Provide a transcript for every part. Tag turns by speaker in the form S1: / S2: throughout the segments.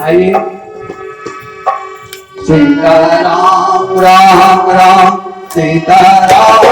S1: आइए सीताराम राम राम सीताराम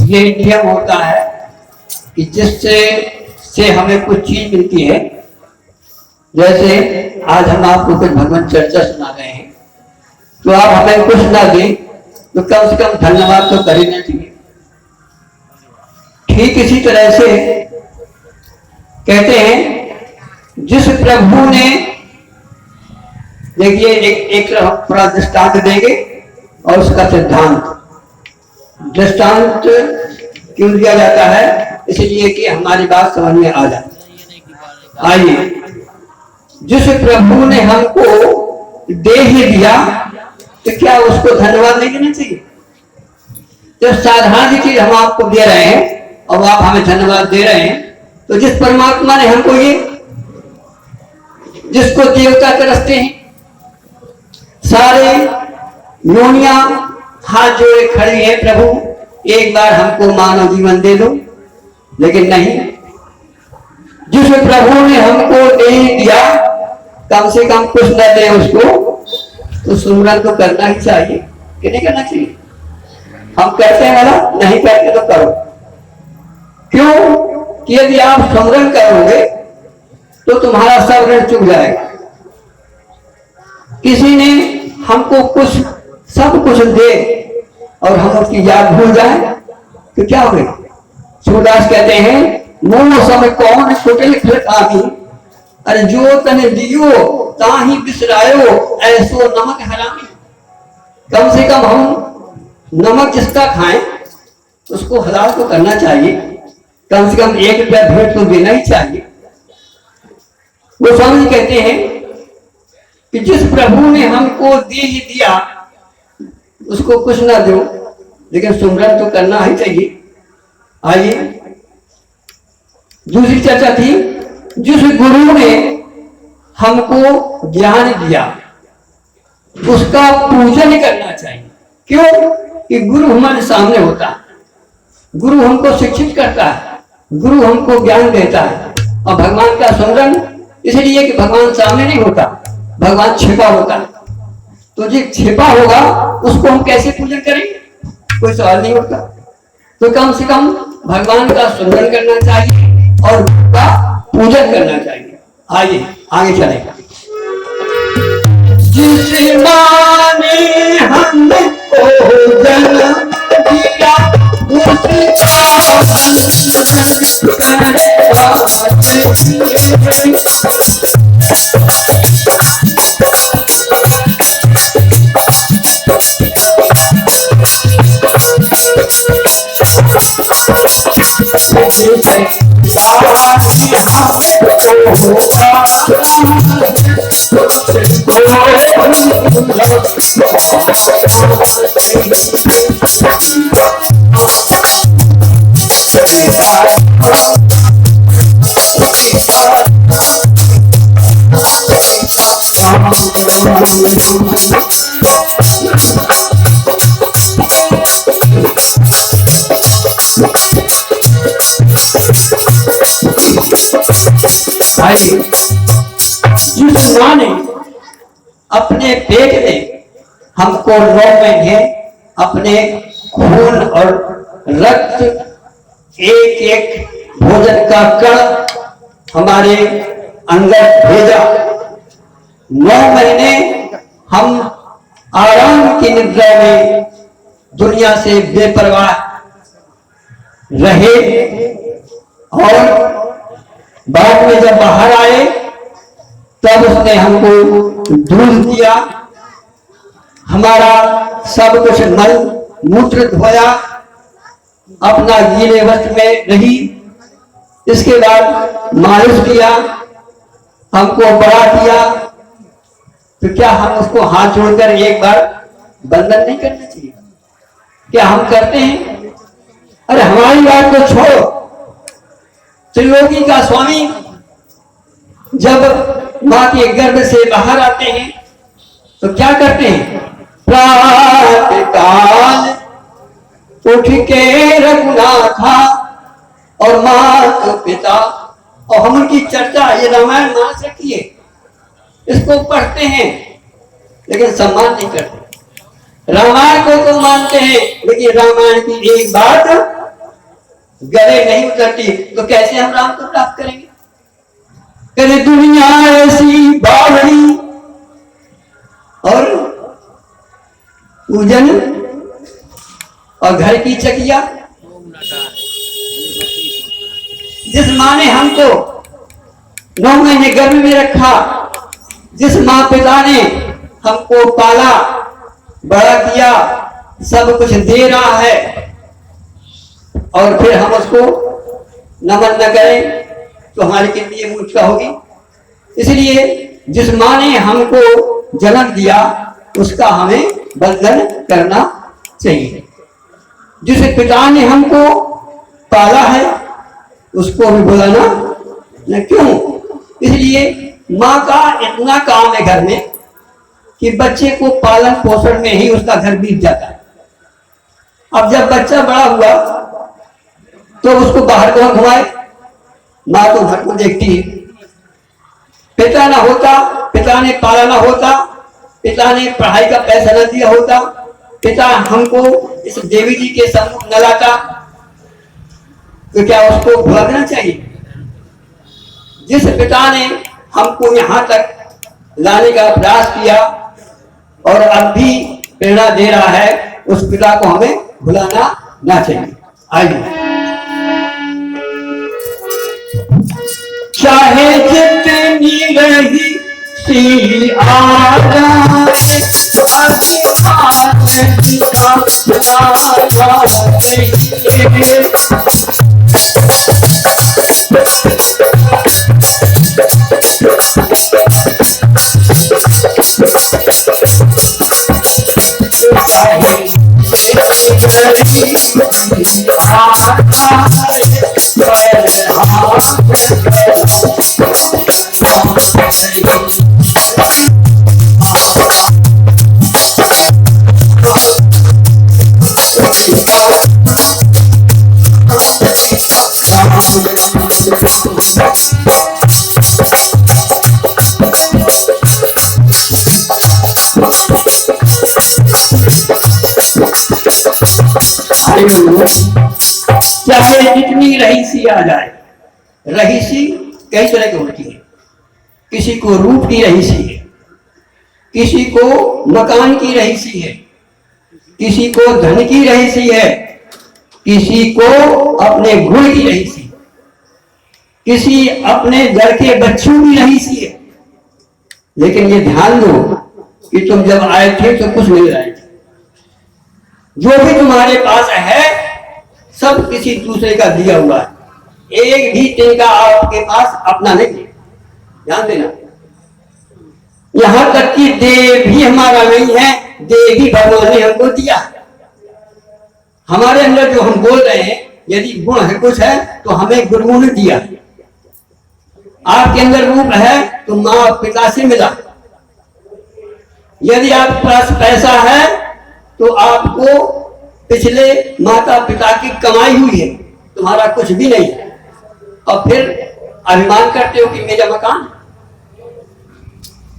S1: ये नियम होता है कि जिससे हमें कुछ चीज मिलती है। जैसे आज हम आपको कुछ भगवान चर्चा सुना रहे हैं, तो आप हमें कुछ ना दें तो कम से कम धन्यवाद तो कर ही ना चाहिए। ठीक इसी तरह से कहते हैं जिस प्रभु ने, देखिए एक पूरा दृष्टांत देंगे और उसका सिद्धांत। दृष्टांत क्यों दिया जाता है? इसलिए कि हमारी बात समझ में आ जाए। आइए, जिस प्रभु ने हमको दे ही दिया तो क्या उसको धन्यवाद नहीं देना चाहिए? जब साधारण चीज हम आपको दे रहे हैं और आप हमें धन्यवाद दे रहे हैं, तो जिस परमात्मा ने हमको ये, जिसको देवता तरसते हैं, सारे योनियां हाथ जोड़े खड़ी है, प्रभु एक बार हमको मानव जीवन दे दो। लेकिन नहीं, जिस प्रभु ने हमको दे दिया, कम से कम कुछ न दे उसको, तो सुमरन तो करना ही चाहिए कि नहीं करना चाहिए? हम करते हैं वाला, नहीं करते तो करो। क्यों कि यदि आप सुमरन करोगे तो तुम्हारा सब ऋण चुक जाएगा। किसी ने हमको कुछ, सब कुछ दे और हम उसकी याद भूल जाए तो क्या हो गई? सूरदास कहते हैं, मोह समय कौन छोटे खलकामी, अरे जो तने दियो ताही बिसरायो, ऐसो नमक हरामी। कम से कम हम नमक जिसका खाएं उसको हलाल तो करना चाहिए, कम से कम 1 रुपया भेंट तो देना ही चाहिए। वो स्वामी कहते हैं कि जिस प्रभु ने हमको दे ही दिया उसको कुछ ना दो, लेकिन सुमरन तो करना ही चाहिए। आइए, दूसरी चर्चा थी, जिस गुरु ने हमको ज्ञान दिया उसका पूजन करना चाहिए। क्यों कि गुरु हमारे सामने होता है, गुरु हमको शिक्षित करता है, गुरु हमको ज्ञान देता है। और भगवान का सुमरन इसलिए कि भगवान सामने नहीं होता, भगवान छिपा होता है। तो जो छिपा होगा उसको हम कैसे पूजन करेंगे? कोई सवाल नहीं होता। तो कम से कम भगवान का सुमरन करना चाहिए और उनका पूजन करना चाहिए। आइए आगे चलेगा। जिस माँ ने हमको जन्म दिया जिस माँ ने अपने पेट में हमको 9 महीने अपने खून और रक्त एक एक भोजन का कण हमारे अंदर भेजा, 9 महीने हम आराम की निद्रा में दुनिया से बेपरवाह रहे और बाद में जब बाहर आए तब उसने हमको दूध दिया, हमारा सब कुछ मल मूत्र धोया, अपना गीले वस्त्र में रही, इसके बाद मालिश किया, हमको बड़ा किया। तो क्या हम उसको हाथ जोड़कर एक बार बंधन नहीं करना चाहिए? क्या हम करते हैं? अरे हमारी बात को छोड़ो, त्रिलोकी का स्वामी जब माँ के गर्भ से बाहर आते हैं तो क्या करते हैं? प्रातः काल उठ के रघुनाथा और माता पिता, और हम उनकी चर्चा, ये रामायण मानस रखिए, इसको पढ़ते हैं लेकिन सम्मान नहीं करते। रामायण को तो मानते हैं लेकिन रामायण की एक बात गले नहीं उतरती, तो कैसे हम राम को प्राप्त करेंगे? कहते दुनिया ऐसी बावड़ी और पूजन और घर की चकिया। जिस माँ ने हमको 9 महीने गर्भ में रखा, जिस माँ पिता ने हमको पाला बड़ा किया, सब कुछ दे रहा है, और फिर हम उसको नमन न करें तो हमारी कितनी मूर्खता होगी। इसलिए जिस माँ ने हमको जन्म दिया उसका हमें वंदन करना चाहिए। जिस पिता ने हमको पाला है उसको भी बुलाना न क्यों? इसलिए माँ का इतना काम है घर में कि बच्चे को पालन पोषण में ही उसका घर बीत जाता है। अब जब बच्चा बड़ा हुआ तो उसको बाहर कौन घुमाए? माँ तो घर को देखती है। पिता ना होता, पिता ने पाला ना होता, पिता ने पढ़ाई का पैसा न दिया होता, पिता हमको इस देवी जी के सम्मुख न लाता, तो क्या उसको भुला देना चाहिए? जिस पिता ने हमको यहाँ तक लाने का प्रयास किया और अब भी प्रेरणा दे रहा है, उस पिता को हमें भुलाना ना चाहिए। आइए, चाहे जितनी रही सी चाहे जितनी रहीसी आ जाए, रहीसी कई तरह की होती है। किसी को रूप की रहीसी है, किसी को मकान की रहीसी है, किसी को धन की रहीसी है, किसी को अपने गुण की रहीसी, किसी अपने घर के बच्चों की रहीसी है। लेकिन ये ध्यान दो कि तुम जब आए थे तो कुछ नहीं आए थे। जो भी तुम्हारे पास है सब किसी दूसरे का दिया हुआ है। एक भी तिनका आपके पास अपना नहीं है, ध्यान देना। यहां तक कि देह भी हमारा नहीं है, देह भी भगवान ने हमको दिया। हमारे अंदर जो हम बोल रहे हैं, यदि गुण है कुछ है तो हमें गुरुओं ने दिया। आपके अंदर रूप है तो माँ पिता से मिला। यदि आपके पास पैसा है तो आपको पिछले माता पिता की कमाई हुई है, तुम्हारा कुछ भी नहीं है। और फिर अभिमान करते हो कि मेरा मकान,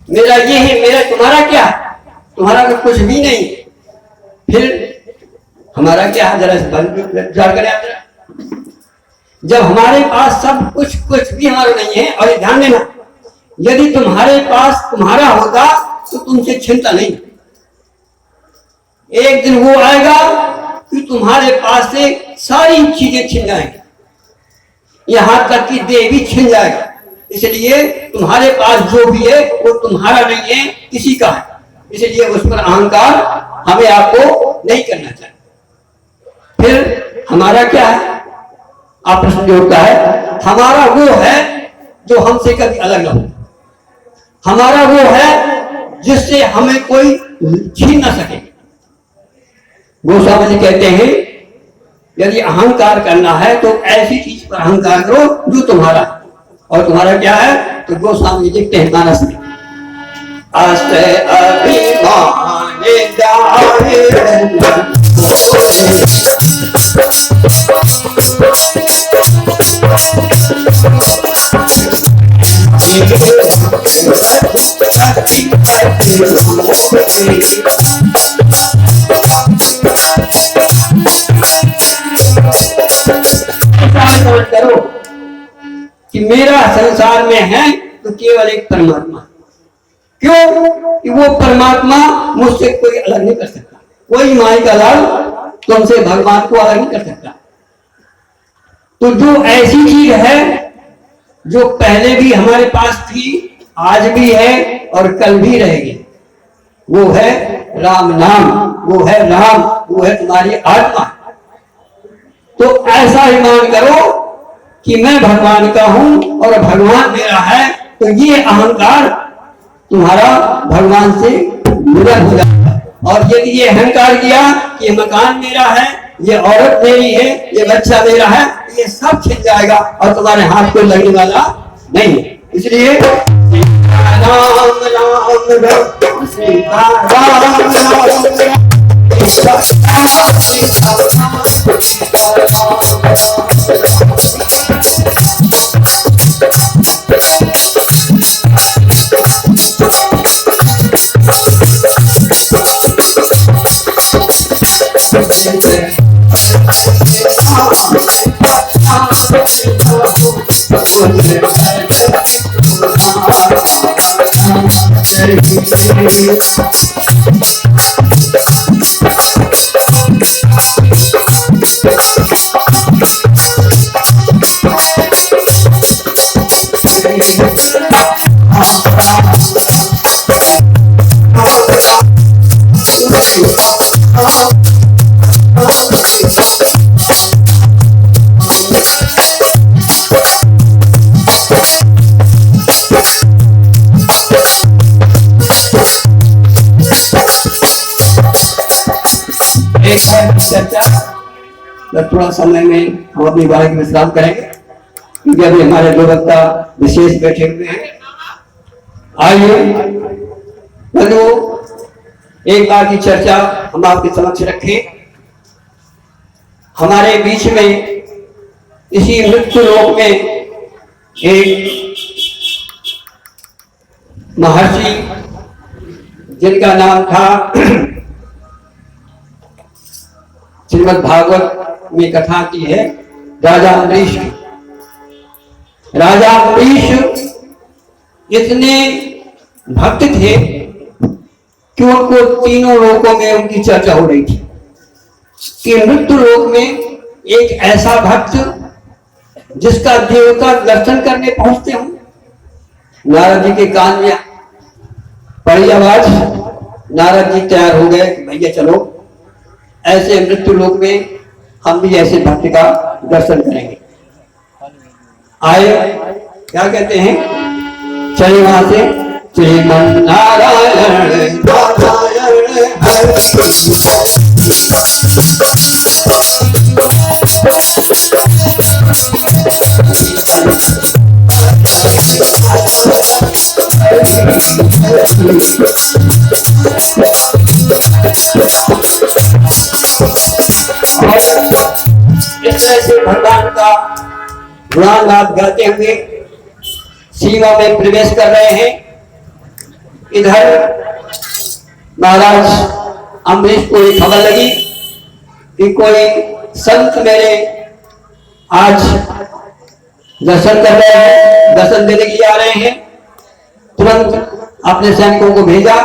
S1: मेरा ये है, मेरा तुम्हारा क्या, तुम्हारा तो कुछ भी नहीं। फिर हमारा क्या है, जरा करें। जब हमारे पास सब कुछ भी हमारा नहीं है। और ये ध्यान देना, यदि तुम्हारे पास तुम्हारा होगा तो तुमसे छिनता नहीं। एक दिन वो आएगा कि तुम्हारे पास से सारी चीजें छिन जाएंगी, यहां तक कि देह भी छिन जाएगा। इसलिए तुम्हारे पास जो भी है वो तुम्हारा नहीं है, किसी का है। इसलिए उस पर अहंकार हमें आपको नहीं करना चाहिए। फिर हमारा क्या है, आप प्रश्न जो होता है, हमारा वो है जो हमसे कभी अलग न हो। हमारा वो है जिससे हमें कोई छीन ना सके। गोस्वामी जी कहते हैं, यदि अहंकार करना है तो ऐसी चीज पर अहंकार करो जो तुम्हारा है। और तुम्हारा क्या है, तो गोस्वामी जी लिखते हैं मानस में, आस्ते अभिमान करो कि मेरा संसार में है तो केवल एक परमात्मा। क्यों कि वो परमात्मा मुझसे कोई अलग नहीं कर सकता। कोई माई का लाल तुमसे भगवान को अलग नहीं कर सकता। तो जो ऐसी चीज है जो पहले भी हमारे पास थी, आज भी है और कल भी रहेगी, वो है राम नाम, वो है राम, वो है तुम्हारी आत्मा। तो ऐसा ही मान करो कि मैं भगवान का हूं और भगवान मेरा है। तो ये अहंकार तुम्हारा भगवान से मिलन हो जाता है। और यदि ये अहंकार किया कि ये मकान मेरा है, ये औरत मेरी है, ये बच्चा मेरा है, ये सब छिन जाएगा और तुम्हारे हाथ को लगने वाला नहीं है। इसलिए राम राम राम सीता राम राम चर्चा थोड़ा समय में हम अपनी बात में विश्राम करेंगे, क्योंकि अभी हमारे दो वक्ता विशेष बैठे हुए हैं। आइए तो एक बार की चर्चा हम आपके समक्ष रखें। हमारे बीच में इसी मृत्यु लोक में एक महर्षि जिनका नाम था, श्रीमद् भागवत में कथा की है, राजा अम्बरीश की। राजा अम्बरीश इतने भक्त थे कि उनको तीनों लोकों में उनकी चर्चा हो रही थी कि मृत्यु लोक में एक ऐसा भक्त जिसका देवता दर्शन करने पहुंचते हों। नारद जी के कान में पड़ी आवाज, नारद जी तैयार हो गए कि भैया चलो, ऐसे मृत्यु लोक में हम भी ऐसे भक्त का दर्शन करेंगे। आए, क्या कहते हैं, चले वहां से, श्रीमन नारायण नारायण इस तरह से भगवान का गुणगान गाते हुए सीमा में प्रवेश कर रहे हैं। इधर महाराज अम्बरीश को एक खबर लगी कि कोई संत मेरे आज दर्शन कर रहे हैं, दर्शन देने के लिए आ रहे हैं। तुरंत अपने सैनिकों को भेजा,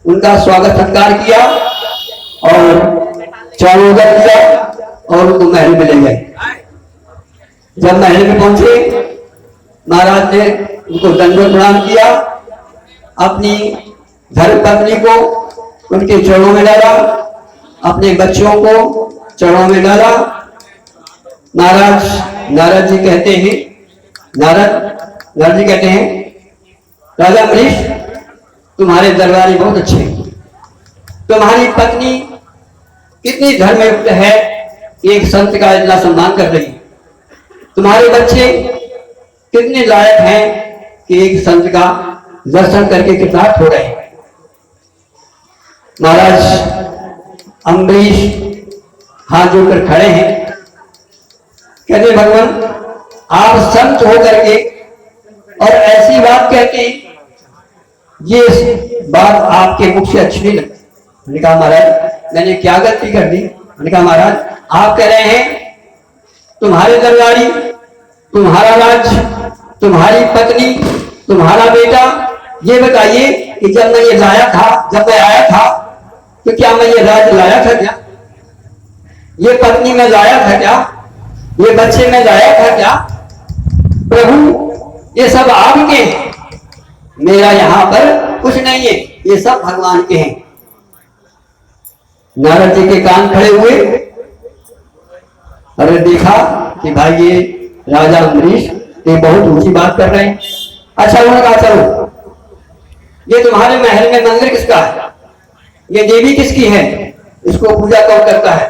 S1: उनका स्वागत सत्कार किया और चारोजन किया और उनको महल में ले गए। जब महल में पहुंचे, महाराज ने उनको दंडवत प्रणाम किया, अपनी धर्मपत्नी को उनके चरणों में डाला, अपने बच्चों को चरणों में डाला। नारद जी कहते हैं, नारद जी कहते हैं, राजा अम्बरीश तुम्हारे दरबारी बहुत अच्छे हैं, तुम्हारी पत्नी कितनी धर्मयुक्त है, एक संत का इतना सम्मान कर रही है, तुम्हारे बच्चे कितने लायक हैं कि एक संत का दर्शन करके कृतार्थ हो रहे हैं। महाराज अम्बरीश हाथ जोड़कर खड़े हैं, कहते भगवान आप संत होकर के और ऐसी बात कहते हैं, ये बात आपके मुख से अच्छी नहीं लगती। मैंने कहा महाराज मैंने क्या गलती कर दी? मैंने कहा महाराज आप कह रहे हैं तुम्हारे दरबारी, तुम्हारा राज, तुम्हारी पत्नी, तुम्हारा बेटा, ये बताइए कि जब मैं ये लाया था, जब मैं आया था, तो क्या मैं ये राज लाया था क्या? ये पत्नी में लाया था क्या? ये बच्चे में लाया था क्या? प्रभु ये सब आपके हैं, मेरा यहां पर कुछ नहीं है, ये सब भगवान के हैं। नारद जी के कान खड़े हुए और देखा कि भाई ये राजा अम्बरीश ये बहुत ऊंची बात कर रहे हैं। अच्छा उन्होंने कहा चलो ये तुम्हारे महल में मंदिर किसका है? ये देवी किसकी है? इसको पूजा कौन करता है?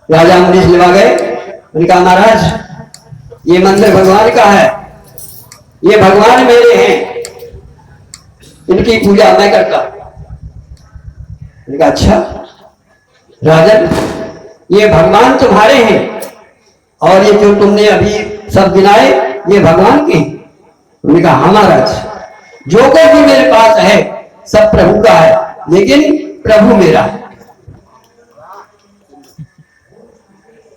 S1: राजा अम्बरीश लेवा गए, उन्होंने कहा महाराज ये मंदिर भगवान का है, ये भगवान मेरे हैं, इनकी पूजा मैं करता। कहा अच्छा राजन ये भगवान तुम्हारे हैं और ये जो तुमने अभी सब गिनाए ये भगवान के हैं? उन्होंने कहा हाँ महाराज जो कुछ भी मेरे पास है सब प्रभु का है, लेकिन प्रभु मेरा है।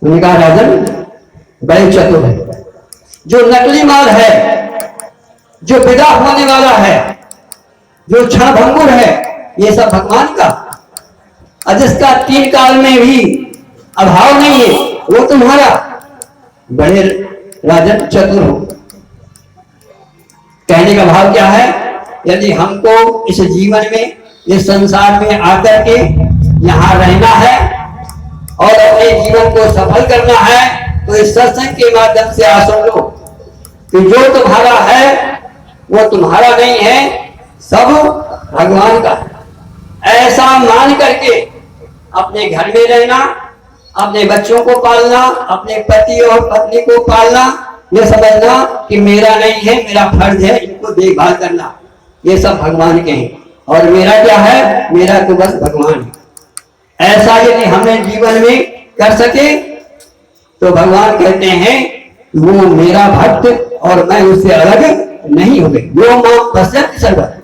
S1: उन्होंने कहा राजन बड़े चतुर है, जो नकली माल है, जो विदा होने वाला है, जो क्षणभंगुर है, ये सब भगवान का, और जिसका 3 काल में भी अभाव नहीं है वो तुम्हारा। बड़े राजन चतुर हो। कहने का भाव क्या है? यदि हमको इस जीवन में, इस संसार में आकर के यहाँ रहना है और अपने जीवन को सफल करना है तो इस सत्संग के माध्यम से आ सुन लो कि जो तुम्हारा है वो तुम्हारा नहीं है, सब भगवान का। ऐसा मान करके अपने घर में रहना, अपने बच्चों को पालना, अपने पति और पत्नी को पालना, ये समझना कि मेरा नहीं है, मेरा फर्ज है इनको देखभाल करना, ये सब भगवान के हैं और मेरा क्या है? मेरा तो बस भगवान है। ऐसा यदि हमने जीवन में कर सके तो भगवान कहते हैं वो मेरा भक्त और मैं उससे अलग नहीं हो गई। वो मां पश्चात सर्वत्र,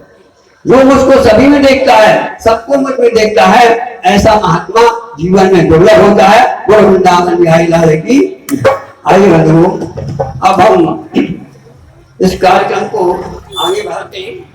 S1: जो मुझको सभी में देखता है, सबको मुझ में देखता है, ऐसा महात्मा जीवन में दुर्लभ होता है। वो वृंदावन बिहारी लाल की। आइए बंधुओं अब हम इस कार्यक्रम को आगे बढ़ाते हैं।